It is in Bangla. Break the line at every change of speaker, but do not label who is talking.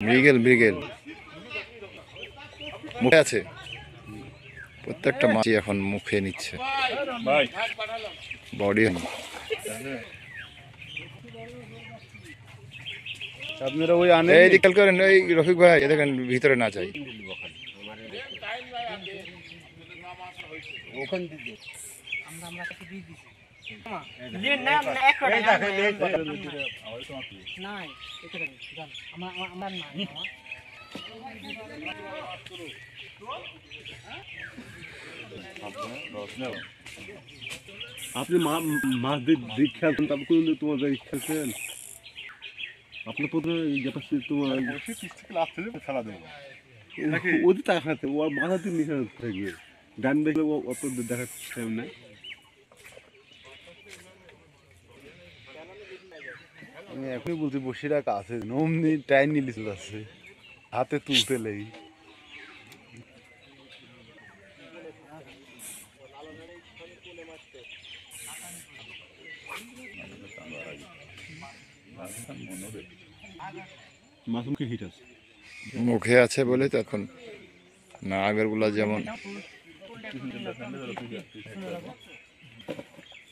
মৃগেল মৃগেল মুখে আছে, প্রত্যেকটা মাছই এখন মুখে নিচ্ছে বডি।
আপনারা ওই আনে
এই দিক করেন, এই রফিক ভাই দেখেন ভিতরে না চাই।
আপনি মাছ দিক খেলতেন, তারপর কোনদিন তোমার খেলছেন? আপনার প্রথমে তোমার খেলা দেবো ওদের তাকাতে ওর মাথাতে নিশানা থাকবে, ডান দেখলে অত দেখার টাইম নাই।
আমি এখনই বলছি বসিরা কাছে অমনি টাইম নিয়ে চলে যাচ্ছে, হাতে তুলতে লেই।
মাছ মুখে হিট আছে,
মুখে আছে বলে তো এখন না, আগের গুলা যেমন